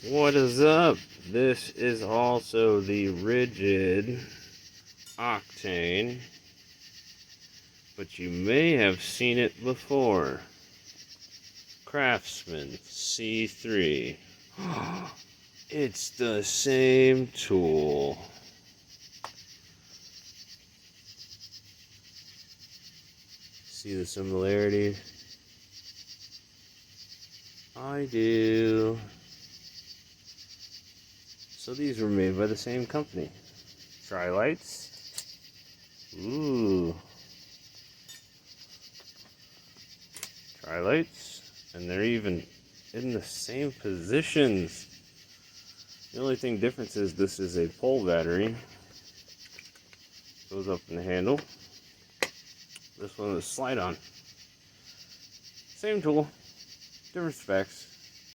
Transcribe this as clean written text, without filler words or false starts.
What is up? This is also the Ridgid octane, but you may have seen it before. Craftsman C3. It's the same tool. See the similarities? I do. So these were made by the same company. Tri-lights. Ooh. Tri-lights. And they're even in the same positions. The only thing difference is this is a pole battery. Goes up in the handle. This one is slide on. Same tool, different specs.